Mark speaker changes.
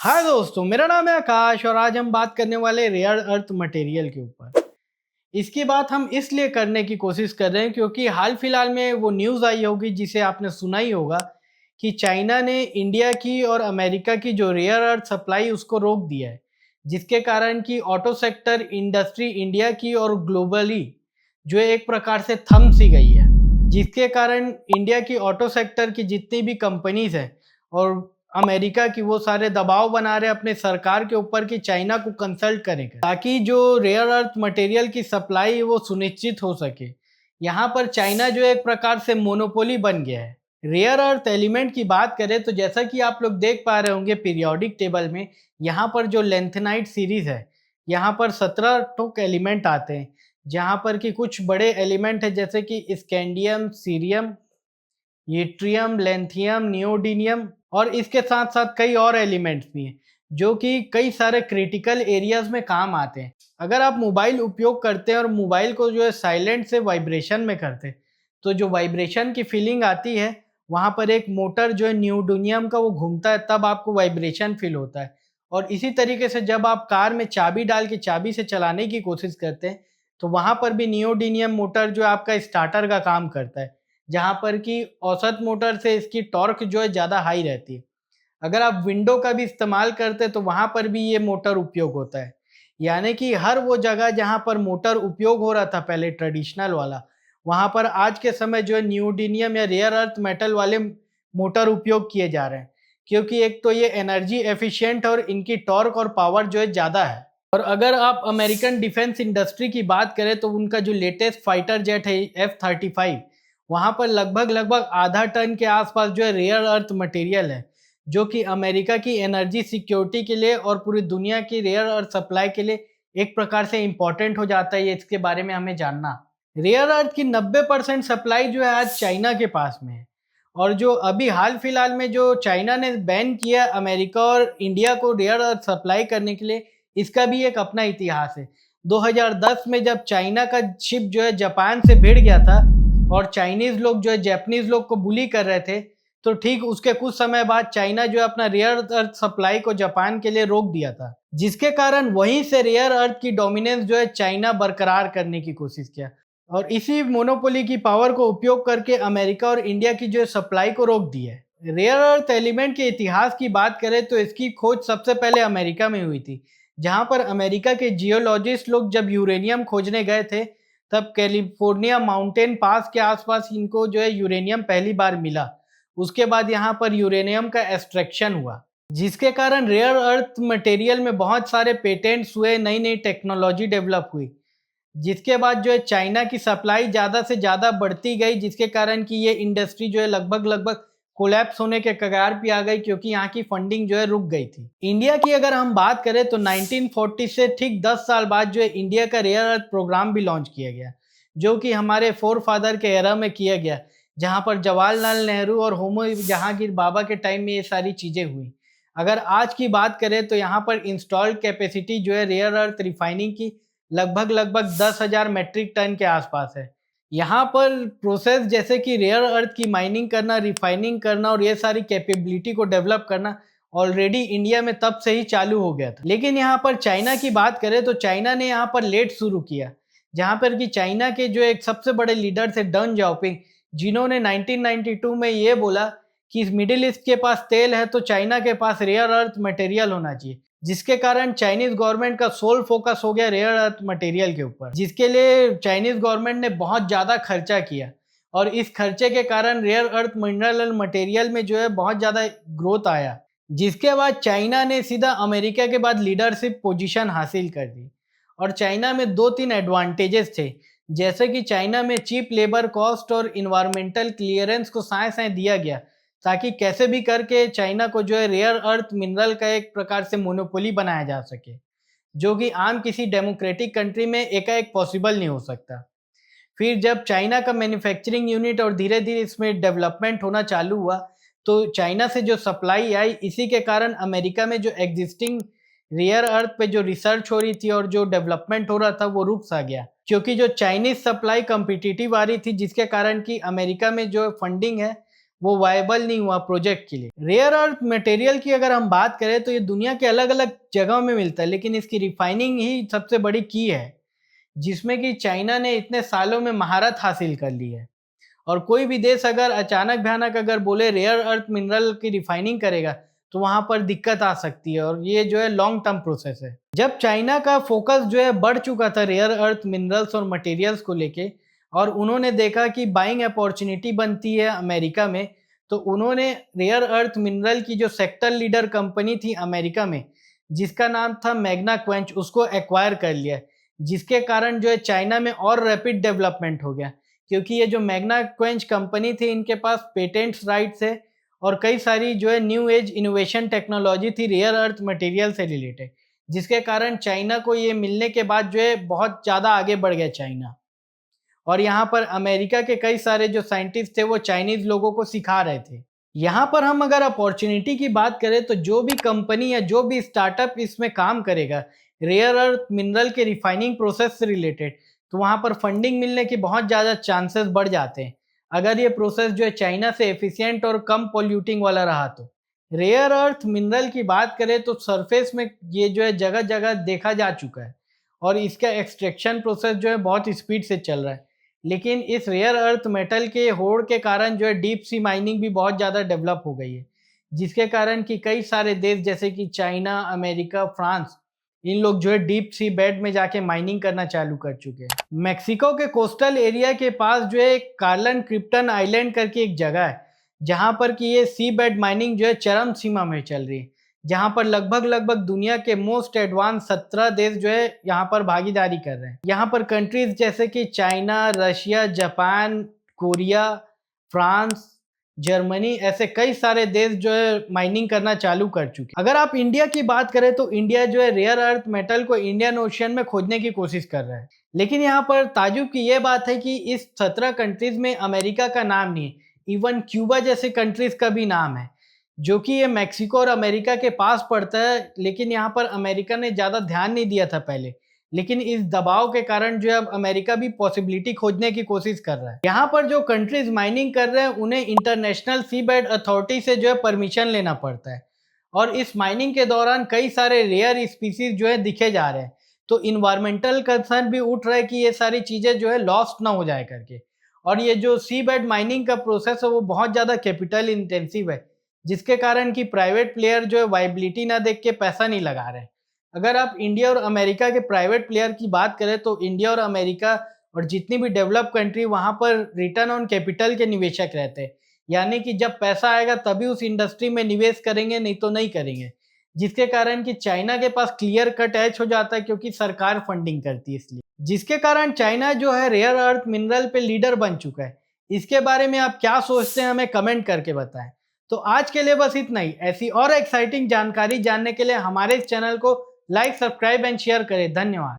Speaker 1: हाय दोस्तों, मेरा नाम है आकाश और आज हम बात करने वाले रेयर अर्थ मटेरियल के ऊपर। इसकी बात हम इसलिए करने की कोशिश कर रहे हैं क्योंकि हाल फिलहाल में वो न्यूज़ आई होगी जिसे आपने सुना ही होगा कि चाइना ने इंडिया की और अमेरिका की जो रेयर अर्थ सप्लाई उसको रोक दिया है, जिसके कारण कि ऑटो सेक्टर इंडस्ट्री इंडिया की और ग्लोबली जो है एक प्रकार से थम सी गई है, जिसके कारण इंडिया की ऑटो सेक्टर की जितनी भी कंपनीज हैं और अमेरिका की वो सारे दबाव बना रहे हैं अपने सरकार के ऊपर कि चाइना को कंसल्ट करेगा ताकि जो रेयर अर्थ मटेरियल की सप्लाई वो सुनिश्चित हो सके। यहाँ पर चाइना जो एक प्रकार से मोनोपोली बन गया है। रेयर अर्थ एलिमेंट की बात करें तो जैसा कि आप लोग देख पा रहे होंगे पीरियोडिक टेबल में, यहाँ पर जो लेंथेनाइट सीरीज है, यहाँ पर 17 टोक एलिमेंट आते हैं, जहाँ पर कि कुछ बड़े एलिमेंट है जैसे कि स्कैंडियम, सीरियम, यट्रियम, लेंथियम, नियोडीनियम और इसके साथ साथ कई और एलिमेंट्स भी हैं जो कि कई सारे क्रिटिकल एरियाज में काम आते हैं। अगर आप मोबाइल उपयोग करते हैं और मोबाइल को जो है साइलेंट से वाइब्रेशन में करते हैं तो जो वाइब्रेशन की फीलिंग आती है, वहाँ पर एक मोटर जो है नियोडीनियम का वो घूमता है, तब आपको वाइब्रेशन फील होता है। और इसी तरीके से जब आप कार में चाबी डाल के चाबी से चलाने की कोशिश करते हैं तो वहाँ पर भी नियोडीनियम मोटर जो है आपका स्टार्टर का काम करता है, जहाँ पर कि औसत मोटर से इसकी टॉर्क जो है ज़्यादा हाई रहती है। अगर आप विंडो का भी इस्तेमाल करते हैं तो वहाँ पर भी ये मोटर उपयोग होता है। यानी कि हर वो जगह जहाँ पर मोटर उपयोग हो रहा था पहले ट्रेडिशनल वाला, वहाँ पर आज के समय जो है नियोडीनियम या रेयर अर्थ मेटल वाले मोटर उपयोग किए जा रहे हैं। क्योंकि एक तो ये एनर्जी एफिशिएंट और इनकी टॉर्क और पावर जो है ज़्यादा है। और अगर आप अमेरिकन डिफेंस इंडस्ट्री की बात करें तो उनका जो लेटेस्ट फाइटर जेट है F-35, वहाँ पर लगभग आधा टन के आसपास जो है रेयर अर्थ मटेरियल है, जो कि अमेरिका की एनर्जी सिक्योरिटी के लिए और पूरी दुनिया की रेयर अर्थ सप्लाई के लिए एक प्रकार से इम्पोर्टेंट हो जाता है। ये इसके बारे में हमें जानना। रेयर अर्थ की 90% सप्लाई जो है आज चाइना के पास में है। और जो अभी हाल फिलहाल में जो चाइना ने बैन किया अमेरिका और इंडिया को रेयर अर्थ सप्लाई करने के लिए, इसका भी एक अपना इतिहास है। 2010 में जब चाइना का शिप जो है जापान से भिड़ गया था और चाइनीज लोग जो है जापानीज लोग को बुली कर रहे थे, तो ठीक उसके कुछ समय बाद चाइना जो है अपना रेयर अर्थ सप्लाई को जापान के लिए रोक दिया था, जिसके कारण वहीं से रेयर अर्थ की डोमिनेंस जो है चाइना बरकरार करने की कोशिश किया और इसी मोनोपोली की पावर को उपयोग करके अमेरिका और इंडिया की जो है सप्लाई को रोक दिया है। रेयर अर्थ एलिमेंट के इतिहास की बात करें तो इसकी खोज सबसे पहले अमेरिका में हुई थी, जहां पर अमेरिका के जियोलॉजिस्ट लोग जब यूरेनियम खोजने गए थे, तब कैलिफोर्निया माउंटेन पास के आसपास इनको जो है यूरेनियम पहली बार मिला। उसके बाद यहाँ पर यूरेनियम का एक्सट्रैक्शन हुआ, जिसके कारण रेयर अर्थ मटेरियल में बहुत सारे पेटेंट्स हुए, नई नई टेक्नोलॉजी डेवलप हुई, जिसके बाद जो है चाइना की सप्लाई ज़्यादा से ज़्यादा बढ़ती गई, जिसके कारण कि ये इंडस्ट्री जो है लगभग कोलैप्स होने के कगार पे आ गई क्योंकि यहाँ की फंडिंग जो है रुक गई थी। इंडिया की अगर हम बात करें तो 1940 से ठीक 10 साल बाद जो है इंडिया का रेयर अर्थ प्रोग्राम भी लॉन्च किया गया, जो कि हमारे फोर फादर के एरा में किया गया, जहाँ पर जवाहरलाल नेहरू और होमो जहांगीर बाबा के टाइम में ये सारी चीज़ें हुई। अगर आज की बात करें तो यहाँ पर इंस्टॉल्ड कैपेसिटी जो है रेयर अर्थ रिफाइनिंग की लगभग 10,000 मेट्रिक टन के आसपास है। यहाँ पर प्रोसेस जैसे कि रेयर अर्थ की माइनिंग करना, रिफाइनिंग करना और ये सारी कैपेबिलिटी को डेवलप करना ऑलरेडी इंडिया में तब से ही चालू हो गया था। लेकिन यहाँ पर चाइना की बात करें तो चाइना ने यहाँ पर लेट शुरू किया, जहाँ पर कि चाइना के जो एक सबसे बड़े लीडर थे डन जाओपिंग, जिन्होंने 1992 में ये बोला कि मिडिल ईस्ट के पास तेल है तो चाइना के पास रेयर अर्थ मटेरियल होना चाहिए, जिसके कारण चाइनीज गवर्नमेंट का सोल फोकस हो गया रेयर अर्थ मटेरियल के ऊपर, जिसके लिए चाइनीज गवर्नमेंट ने बहुत ज़्यादा खर्चा किया और इस खर्चे के कारण रेयर अर्थ मिनरल मटेरियल में जो है बहुत ज़्यादा ग्रोथ आया, जिसके बाद चाइना ने सीधा अमेरिका के बाद लीडरशिप पोजीशन हासिल कर दी। और चाइना में 2-3 एडवांटेजेस थे, जैसे कि चाइना में चीप लेबर कॉस्ट और इन्वायरमेंटल क्लियरेंस को साए साए दिया गया, ताकि कैसे भी करके चाइना को जो है रेयर अर्थ मिनरल का एक प्रकार से मोनोपोली बनाया जा सके, जो कि आम किसी डेमोक्रेटिक कंट्री में एकाएक पॉसिबल नहीं हो सकता। फिर जब चाइना का मैन्युफैक्चरिंग यूनिट और धीरे धीरे इसमें डेवलपमेंट होना चालू हुआ, तो चाइना से जो सप्लाई आई, इसी के कारण अमेरिका में जो एग्जिस्टिंग रेयर अर्थ पे जो रिसर्च हो रही थी और जो डेवलपमेंट हो रहा था वो रुक सा गया, क्योंकि जो चाइनीज सप्लाई कम्पिटिटिव आ रही थी, जिसके कारण कि अमेरिका में जो फंडिंग है वो वायबल नहीं हुआ प्रोजेक्ट के लिए। रेयर अर्थ मटेरियल की अगर हम बात करें तो ये दुनिया के अलग अलग जगहों में मिलता है, लेकिन इसकी रिफाइनिंग ही सबसे बड़ी की है, जिसमें कि चाइना ने इतने सालों में महारत हासिल कर ली है। और कोई भी देश अगर अचानक भयानक अगर बोले रेयर अर्थ मिनरल की रिफाइनिंग करेगा तो वहां पर दिक्कत आ सकती है, और ये जो है लॉन्ग टर्म प्रोसेस है। जब चाइना का फोकस जो है बढ़ चुका था रेयर अर्थ मिनरल्स और मटेरियल्स को लेके, और उन्होंने देखा कि बाइंग अपॉर्चुनिटी बनती है अमेरिका में, तो उन्होंने रेयर अर्थ मिनरल की जो सेक्टर लीडर कंपनी थी अमेरिका में, जिसका नाम था मैग्ना क्वेंच, उसको एक्वायर कर लिया, जिसके कारण जो है चाइना में और रैपिड डेवलपमेंट हो गया। क्योंकि ये जो मैग्ना क्वेंच कंपनी थी, इनके पास पेटेंट्स राइट्स है और कई सारी जो है न्यू एज इनोवेशन टेक्नोलॉजी थी रेयर अर्थ मटेरियल से रिलेटेड, जिसके कारण चाइना को ये मिलने के बाद जो है बहुत ज़्यादा आगे बढ़ गया चाइना। और यहाँ पर अमेरिका के कई सारे जो साइंटिस्ट थे वो चाइनीज लोगों को सिखा रहे थे। यहाँ पर हम अगर अपॉर्चुनिटी की बात करें तो जो भी कंपनी या जो भी स्टार्टअप इसमें काम करेगा रेयर अर्थ मिनरल के रिफाइनिंग प्रोसेस से रिलेटेड, तो वहाँ पर फंडिंग मिलने की बहुत ज़्यादा चांसेस बढ़ जाते हैं, अगर ये प्रोसेस जो है चाइना से एफिशिएंट और कम पोल्यूटिंग वाला रहा तो। रेयर अर्थ मिनरल की बात करें तो सरफेस में ये जो है जगह जगह देखा जा चुका है, और इसका एक्सट्रैक्शन प्रोसेस जो है बहुत स्पीड से चल रहा है। लेकिन इस रेयर अर्थ मेटल के होड़ के कारण जो है डीप सी माइनिंग भी बहुत ज़्यादा डेवलप हो गई है, जिसके कारण कि कई सारे देश जैसे कि चाइना, अमेरिका, फ्रांस, इन लोग जो है डीप सी बेड में जाके माइनिंग करना चालू कर चुके हैं। मेक्सिको के कोस्टल एरिया के पास जो है कार्लन क्रिप्टन आइलैंड करके एक जगह है, जहां पर कि ये सी बेड माइनिंग जो है चरम सीमा में चल रही है, जहां पर लगभग लगभग दुनिया के मोस्ट एडवांस 17 देश जो है यहाँ पर भागीदारी कर रहे हैं। यहाँ पर कंट्रीज जैसे कि China, Russia, Japan, Korea, France, Germany, ऐसे कई सारे देश जो है माइनिंग करना चालू कर चुके हैं। अगर आप इंडिया की बात करें तो इंडिया जो है रेयर अर्थ मेटल को इंडियन ओशियन में खोजने की कोशिश कर रहा है, लेकिन यहाँ पर ताजुब की यह बात है कि इस 17 कंट्रीज में अमेरिका का नाम नहीं है, इवन क्यूबा जैसे कंट्रीज का भी नाम है, जो कि ये मैक्सिको और अमेरिका के पास पड़ता है। लेकिन यहाँ पर अमेरिका ने ज़्यादा ध्यान नहीं दिया था पहले, लेकिन इस दबाव के कारण जो है अब अमेरिका भी पॉसिबिलिटी खोजने की कोशिश कर रहा है। यहाँ पर जो कंट्रीज माइनिंग कर रहे हैं उन्हें इंटरनेशनल सीबेड अथॉरिटी से जो है परमिशन लेना पड़ता है, और इस माइनिंग के दौरान कई सारे रेयर स्पीसीज जो है दिखे जा रहे हैं, तो इन्वायरमेंटल कंसर्न भी उठ रहा है कि ये सारी चीज़ें जो है लॉस्ट ना हो जाए करके। और ये जो सीबेड माइनिंग का प्रोसेस है वो बहुत ज़्यादा कैपिटल इंटेंसिव है, जिसके कारण कि प्राइवेट प्लेयर जो है वाइबिलिटी ना देख के पैसा नहीं लगा रहे हैं। अगर आप इंडिया और अमेरिका के प्राइवेट प्लेयर की बात करें तो इंडिया और अमेरिका और जितनी भी डेवलप कंट्री वहाँ पर रिटर्न ऑन कैपिटल के निवेशक रहते हैं, यानी कि जब पैसा आएगा तभी उस इंडस्ट्री में निवेश करेंगे, नहीं तो नहीं करेंगे, जिसके कारण कि चाइना के पास क्लियर कट एज हो जाता है क्योंकि सरकार फंडिंग करती है, इसलिए जिसके कारण चाइना जो है रेयर अर्थ मिनरल पे लीडर बन चुका है। इसके बारे में आप क्या सोचते हैं हमें कमेंट करके बताएं। तो आज के लिए बस इतना ही। ऐसी और एक्साइटिंग जानकारी जानने के लिए हमारे इस चैनल को लाइक, सब्सक्राइब एंड शेयर करें। धन्यवाद।